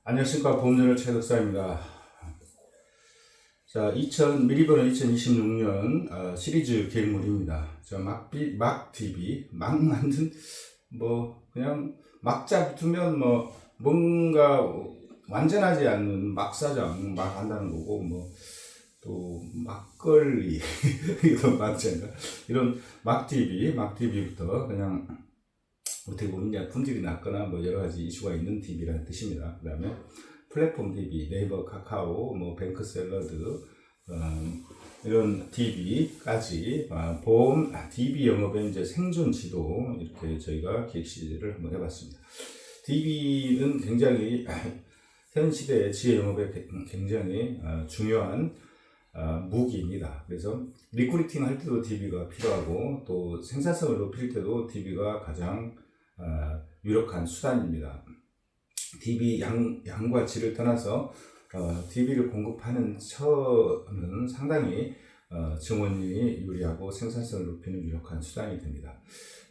안녕하십니까. 보험전을 최덕사입니다. 자, 미리버는 2026년 시리즈 계획물입니다. 막 TV, 막 만든, 그냥 막자 붙으면 뭔가 완전하지 않는 막사장, 막 한다는 거고, 또 막걸리, 이런 막자인가? 이런 막 TV부터 그냥 어떻게 보면 이제 품질이 낮거나 여러 가지 이슈가 있는 TV라는 뜻입니다. 그 다음에 플랫폼 TV, 네이버, 카카오, 뱅크샐러드, 이런 TV까지 보험 TV 영업의 이제 생존 지도 이렇게 저희가 기획시를 한번 해봤습니다. TV는 굉장히 현 시대의 지혜 영업에 굉장히 중요한 무기입니다. 그래서 리크루팅 할 때도 TV가 필요하고 또 생산성을 높일 때도 TV가 가장 유력한 수단입니다. TV 양과 질을 떠나서 TV를 공급하는 처는 상당히 증원이 유리하고 생산성을 높이는 유력한 수단이 됩니다.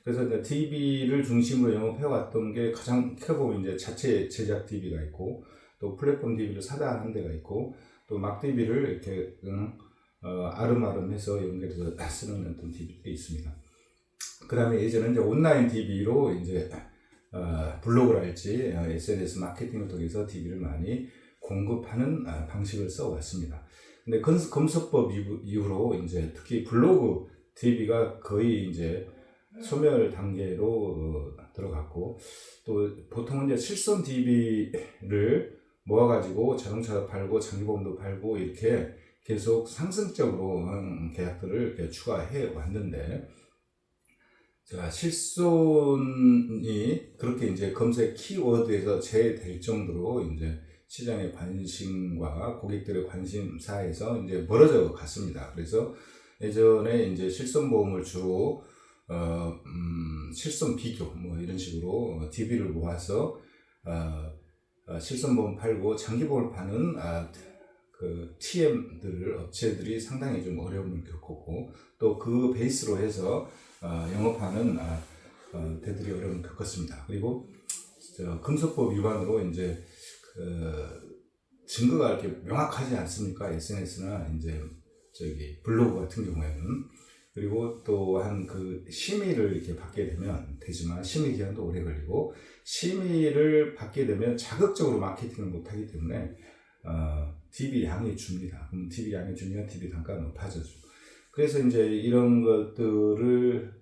그래서 이제 TV를 중심으로 영업해왔던 게 가장 크게 보면 이제 자체 제작 TV가 있고 또 플랫폼 TV를 사다 하는 데가 있고 또 막 TV를 이렇게 아름아름해서 연결해서 쓰는 어떤 TV들이 있습니다. 그 다음에 예전에 이제 온라인 TV로 이제 블로그랄지 SNS 마케팅을 통해서 TV를 많이 공급하는 방식을 써왔습니다. 근데 검수법 이후로 이제 특히 블로그 TV가 거의 이제 소멸 단계로 들어갔고 또 보통은 이제 실손 TV를 모아가지고 자동차도 팔고 장기보험도 팔고 이렇게 계속 상승적으로 계약들을 이렇게 추가해 왔는데 자, 실손이 그렇게 이제 검색 키워드에서 제외될 정도로 이제 시장의 관심과 고객들의 관심사에서 이제 멀어져 갔습니다. 그래서 예전에 이제 실손보험을 주로 실손 비교 이런 식으로 DB를 모아서 실손보험 팔고 장기보험을 파는 그 업체들이 상당히 좀 어려움을 겪었고 또 그 베이스로 해서 영업하는 데들이 어려움을 겪었습니다. 그리고 금속법 위반으로 이제 증거가 이렇게 명확하지 않습니까? SNS나 이제 블로그 같은 경우에는. 그리고 또한 그 심의를 이렇게 받게 되지만 심의 기간도 오래 걸리고 심의를 받게 되면 자극적으로 마케팅을 못하기 때문에 TV 양이 줍니다. 그럼 TV 양이 주면 TV 단가가 높아져죠. 그래서 이제 이런 것들을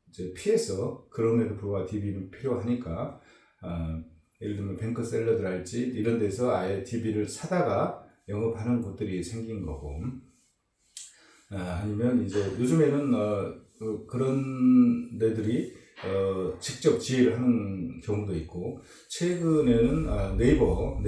이제 피해서 그럼에도 불구하고 TV는 필요하니까 예를 들면 뱅크샐러드랄지 이런 데서 아예 TV를 사다가 영업하는 곳들이 생긴 거고 아니면 이제 요즘에는 그런 데들이 직접 지휘를 하는 경우도 있고 최근에는 네이버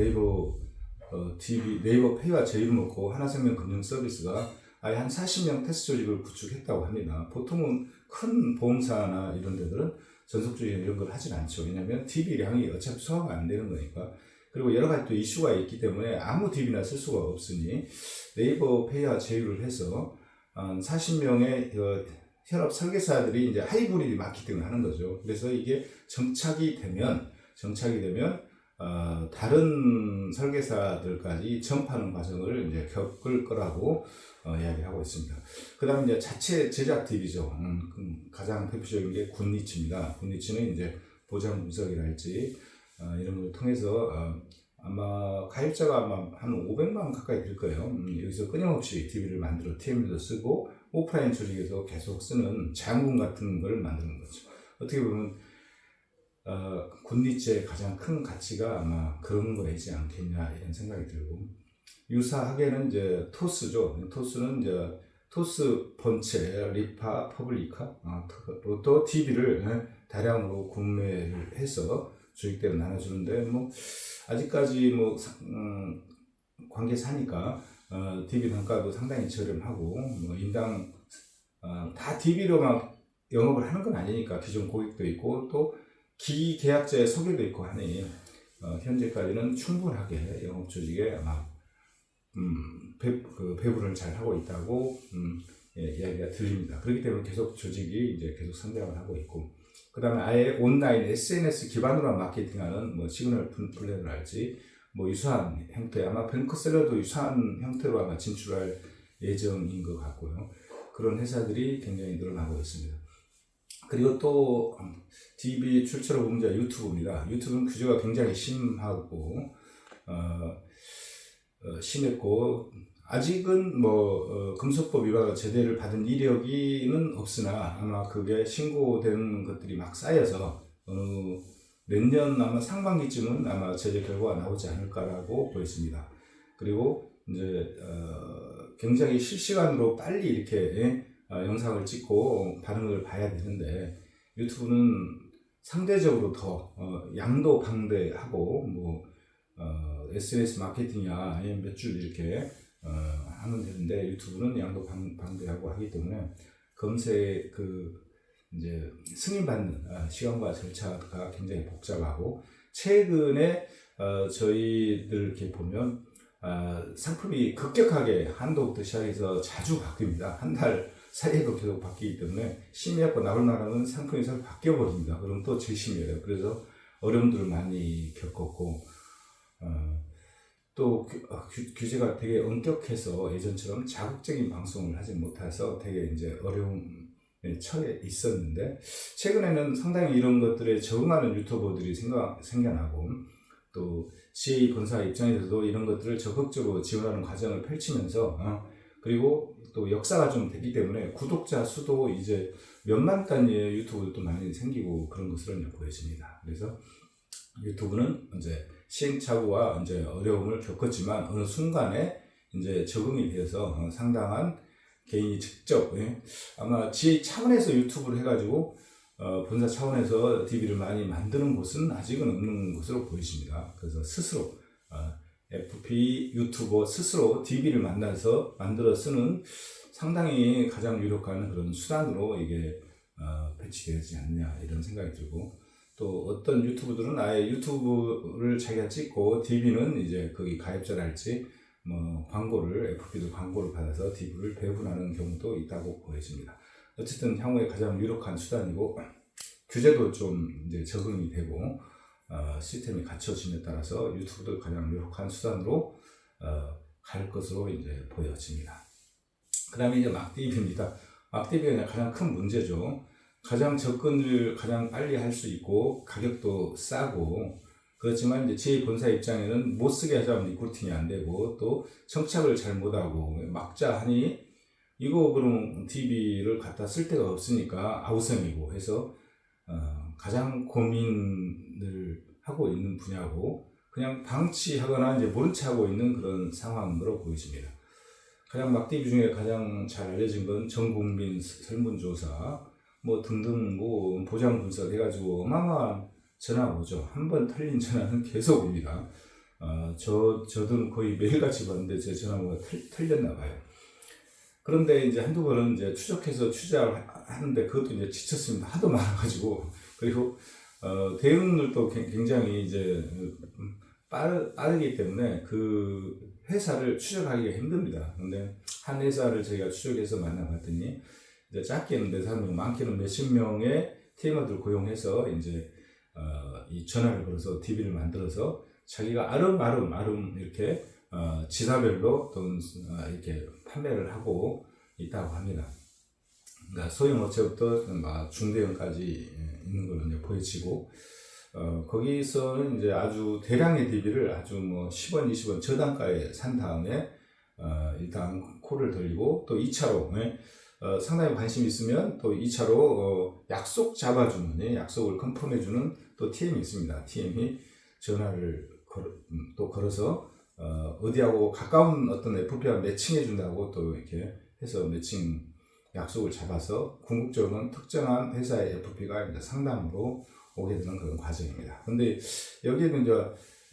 TV, 네이버 페이와 제휴를 놓고 하나생명 금융 서비스가 아예 한 40명 테스트 조직을 구축했다고 합니다. 보통은 큰 보험사나 이런 데들은 전속 조직 이런 걸 하진 않죠. 왜냐하면 TV량이 어차피 소화가 안 되는 거니까. 그리고 여러 가지 또 이슈가 있기 때문에 아무 TV나 쓸 수가 없으니 네이버 페이와 제휴를 해서 40명의 현업 설계사들이 이제 하이브리드 마케팅을 하는 거죠. 그래서 이게 정착이 되면 다른 설계사들까지 전파하는 과정을 이제 겪을 거라고 이야기하고 있습니다. 그 다음에 이제 자체 제작 TV죠. 가장 대표적인 게 굿니치입니다. 굿니치는 이제 보장 분석이랄지 이런 걸 통해서 아마 가입자가 한 500만 가까이 될 거예요. 여기서 끊임없이 TV를 만들어 TM도 쓰고 오프라인 조직에서 계속 쓰는 자양분 같은 걸 만드는 거죠. 어떻게 보면 굿니치의 가장 큰 가치가 아마 그런 거이지 않겠냐 이런 생각이 들고 유사하게는 이제 토스죠. 토스는 이제 토스 본체, 리파, 퍼블리카 또 TV를 다량으로 구매를 해서 조직대로 나눠주는데 아직까지 관계사니까 TV 단가도 상당히 저렴하고 인당 다 TV로만 영업을 하는 건 아니니까 기존 고객도 있고 또 기계약자의 소개도 있고 하니 현재까지는 충분하게 영업 조직에 아마 배분을 잘 하고 있다고 이야기가 들립니다. 그렇기 때문에 계속 조직이 이제 계속 성장을 하고 있고 그 다음에 아예 온라인 SNS 기반으로 마케팅하는 뭐 시그널 플랜을할지 뭐 유사한 형태, 아마 뱅크셀러도 유사한 형태로 아마 진출할 예정인 것 같고요. 그런 회사들이 굉장히 늘어나고 있습니다. 그리고 또 DB 출처로 보면 유튜브입니다. 유튜브는 규제가 굉장히 심하고 심했고 아직은 금속법 위반으로 제대를 받은 이력은 없으나 아마 그게 신고되는 것들이 막 쌓여서 내년 아마 상반기쯤은 아마 제재 결과가 나오지 않을까라고 보였습니다. 그리고 이제 굉장히 실시간으로 빨리 이렇게 영상을 찍고 반응을 봐야 되는데 유튜브는 상대적으로 더 양도 방대하고 SNS 마케팅이야 아니면 몇 줄 이렇게 하면 되는데 유튜브는 양도 방대하고 하기 때문에 검색 이제 승인받는 시간과 절차가 굉장히 복잡하고 최근에 저희들 이렇게 보면 상품이 급격하게 한도부터 시작해서 자주 바뀝니다. 한 달 사이에도 계속 바뀌기 때문에 심의하고 나올 나라는 상품이 잘 바뀌어 버립니다. 그럼 또 재심이에요. 그래서 어려움들을 많이 겪었고 또 규제가 되게 엄격해서 예전처럼 자극적인 방송을 하지 못해서 되게 이제 어려움에 처해 있었는데 최근에는 상당히 이런 것들에 적응하는 유튜버들이 생겨나고 또 CA 본사 입장에서도 이런 것들을 적극적으로 지원하는 과정을 펼치면서 그리고 또 역사가 좀 됐기 때문에 구독자 수도 이제 몇만 단위의 유튜브도 많이 생기고 그런 것으로 보여집니다. 그래서 유튜브는 이제 시행착오와 이제 어려움을 겪었지만 어느 순간에 이제 적응이 되어서 상당한 개인이 직접 아마 지회 차원에서 유튜브를 해가지고 본사 차원에서 DB를 많이 만드는 곳은 아직은 없는 것으로 보이십니다. 그래서 스스로 FP 유튜버 스스로 DB를 만들어 쓰는 상당히 가장 유력한 그런 수단으로 이게 배치되지 않느냐 이런 생각이 들고 또 어떤 유튜브들은 아예 유튜브를 자기가 찍고 DB는 이제 거기 가입자랄지 광고를 FP도 광고를 받아서 DB를 배분하는 경우도 있다고 보여집니다. 어쨌든 향후에 가장 유력한 수단이고 규제도 좀 이제 적응이 되고 시스템이 갖춰짐에 따라서 유튜브도 가장 유력한 수단으로 갈 것으로 이제 보여집니다. 그 다음에 이제 막DB입니다. 막DB가 가장 큰 문제죠. 가장 접근을 가장 빨리 할 수 있고 가격도 싸고 그렇지만 이제 제 본사 입장에는 못 쓰게 하자면 리크루팅이 안 되고 또 정착을 잘 못하고 막자 하니 이거 그럼 DB를 갖다 쓸 데가 없으니까 아우성이고 해서 가장 고민을 하고 있는 분야고 그냥 방치하거나 이제 모른 체 하고 있는 그런 상황으로 보여집니다. 가장 막DB 중에 가장 잘 알려진 건 전국민 설문조사 등등 보장 분석 해가지고 어마어마한 전화 오죠. 한번 털린 전화는 계속 옵니다. 저도 거의 매일같이 봤는데 제 전화가 털렸나 봐요. 그런데 이제 한두 번은 이제 추적해서 취재를 하는데 그것도 이제 지쳤습니다. 하도 많아가지고. 그리고, 대응률도 굉장히 이제 빠르기 때문에 그 회사를 추적하기가 힘듭니다. 근데 한 회사를 저희가 추적해서 만나봤더니 이제 짧게는 4명, 많게는 몇십 명의 테이머들을 고용해서 이제 이 전화를 걸어서 DB를 만들어서 자기가 아름아름 이렇게 지사별로 또 이렇게 판매를 하고 있다고 합니다. 그러니까 소형업체부터 중대형까지 있는 걸로 이제 보여지고 거기서는 이제 아주 대량의 DB를 아주 10원, 20원 저단가에 산 다음에 일단 콜을 돌리고 또 2차로 상당히 관심이 있으면 또 2차로 약속 잡아주는 약속을 컨펌해주는 또 TM이 있습니다. TM이 전화를 걸어서 어디하고 가까운 어떤 FP와 매칭해준다고 또 이렇게 해서 매칭 약속을 잡아서 궁극적으로는 특정한 회사의 FP가 이제 상담으로 오게 되는 그런 과정입니다. 근데 여기에는 이제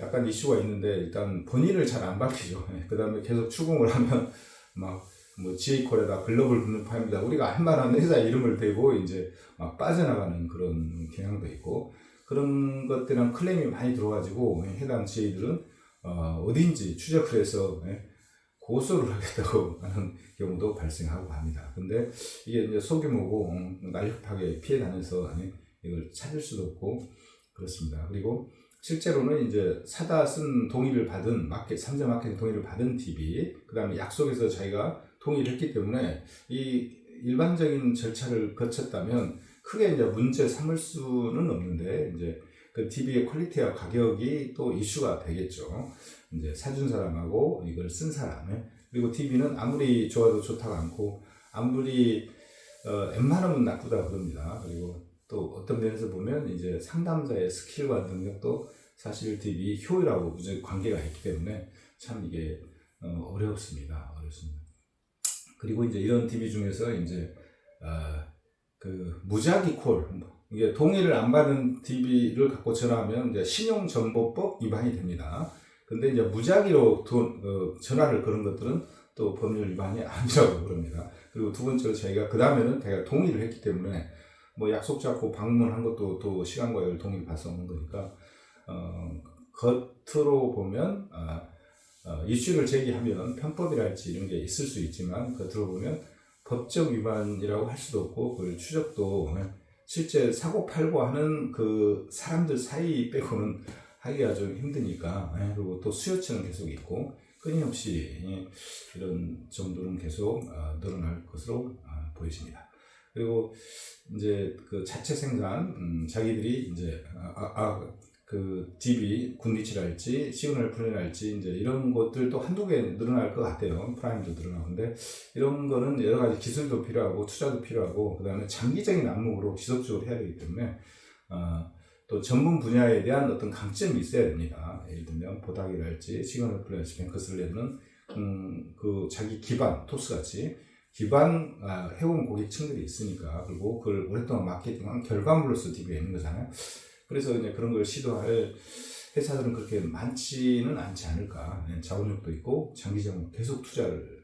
약간 이슈가 있는데 일단 본인을 잘 안 밝히죠. 그 다음에 계속 추궁을 하면 GA콜에다 글로벌 분류파입니다. 우리가 할 만한 회사 이름을 대고 이제 막 빠져나가는 그런 경향도 있고 그런 것들은 클레임이 많이 들어가지고 해당 GA들은 어딘지 추적을 해서 고소를 하겠다고 하는 경우도 발생하고 합니다. 근데 이게 이제 소규모고 날렵하게 피해 다녀서 이걸 찾을 수도 없고 그렇습니다. 그리고 실제로는 이제 사다 쓴 동의를 받은 삼재 마케팅 동의를 받은 TV, 그 다음에 약속에서 자기가 동의를 했기 때문에 이 일반적인 절차를 거쳤다면 크게 이제 문제 삼을 수는 없는데 이제 그 TV의 퀄리티와 가격이 또 이슈가 되겠죠. 이제 사준 사람하고 이걸 쓴 사람의, 그리고 TV는 아무리 좋아도 좋다가 않고 아무리 웬만하면 나쁘다 그럽니다. 그리고 또 어떤 면에서 보면 이제 상담자의 스킬과 능력도 사실 TV 효율하고 관계가 있기 때문에 참 이게 어렵습니다. 그리고 이제 이런 TV 중에서 이제 그 무작위 콜, 이게 동의를 안 받은 TV를 갖고 전화하면 이제 신용정보법 위반이 됩니다. 근데 이제 무작위로 전화를 거는 것들은 또 법률 위반이 아니라고 그럽니다. 그리고 두 번째로 저희가 그 다음에는 제가 동의를 했기 때문에 뭐 약속 잡고 방문한 것도 또 시간과 열 동의를 받아서 오는 거니까 겉으로 보면 이슈를 제기하면 편법이랄지 이런 게 있을 수 있지만 겉으로 보면 법적 위반이라고 할 수도 없고 그 추적도 실제 사고 팔고 하는 그 사람들 사이 빼고는 하기가 좀 힘드니까. 그리고 또 수요처는 계속 있고 끊임없이 이런 정도는 계속 늘어날 것으로 보여집니다. 그리고 이제 그 자체 생산, 자기들이 이제 그 DB, 굿리치랄지 시그널 플랜이랄지 이제 이런 것들도 한두 개 늘어날 것 같아요. 프라임도 늘어나는데 이런 거는 여러 가지 기술도 필요하고 투자도 필요하고 그 다음에 장기적인 안목으로 지속적으로 해야 되기 때문에 또 전문 분야에 대한 어떤 강점이 있어야 됩니다. 예를 들면 보닥이랄지 시그널 플랜이랄지 뱅커슬랩은 그 자기 기반 토스같이 기반 해온 고객층들이 있으니까, 그리고 그걸 오랫동안 마케팅한 결과물로서 DB가 있는 거잖아요. 그래서 이제 그런 걸 시도할 회사들은 그렇게 많지는 않지 않을까. 자본력도 있고 장기적으로 계속 투자를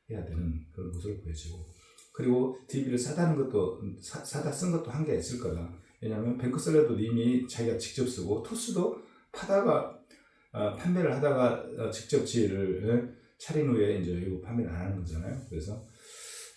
해야 되는 그런 것으로 보여지고, 그리고 DB를 사다 쓴 것도 한계가 있을 거다. 왜냐하면 뱅커슬랩도 이미 자기가 직접 쓰고 토스도 파다가 판매를 하다가 직접 지혜를 차린 후에 이제 이거 판매를 안 하는 거잖아요. 그래서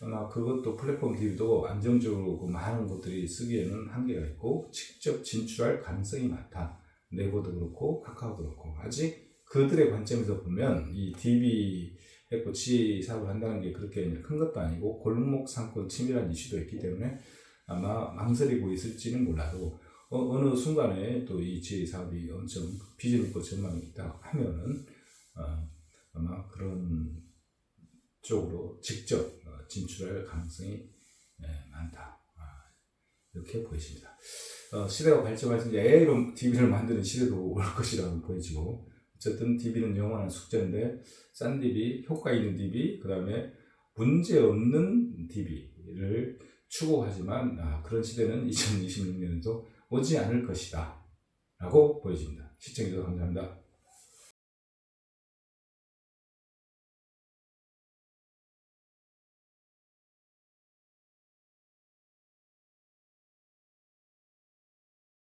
아마 그것도 플랫폼 DB도 안정적으로 많은 것들이 쓰기에는 한계가 있고 직접 진출할 가능성이 많다. 네이버도 그렇고 카카오도 그렇고. 아직 그들의 관점에서 보면 이 DB 했고 지혜 사업을 한다는 게 그렇게 큰 것도 아니고 골목 상권 침해라는 이슈도 있기 때문에 아마 망설이고 있을지는 몰라도 어느 순간에 또 이 지혜 사업이 엄청 비전 있고 전망이 있다 하면은 아마 그런 쪽으로 직접 진출할 가능성이 많다. 이렇게 보여집니다. 시대가 발전해서 이제 AI로 DB를 만드는 시대도 올 것이라고 보여지고, 어쨌든 DB는 영원한 숙제인데 싼 DB, 효과 있는 DB, 그 다음에 문제 없는 DB를 추구하지만 그런 시대는 2026년에도 오지 않을 것이다 라고 보여집니다. 시청해주셔서 감사합니다.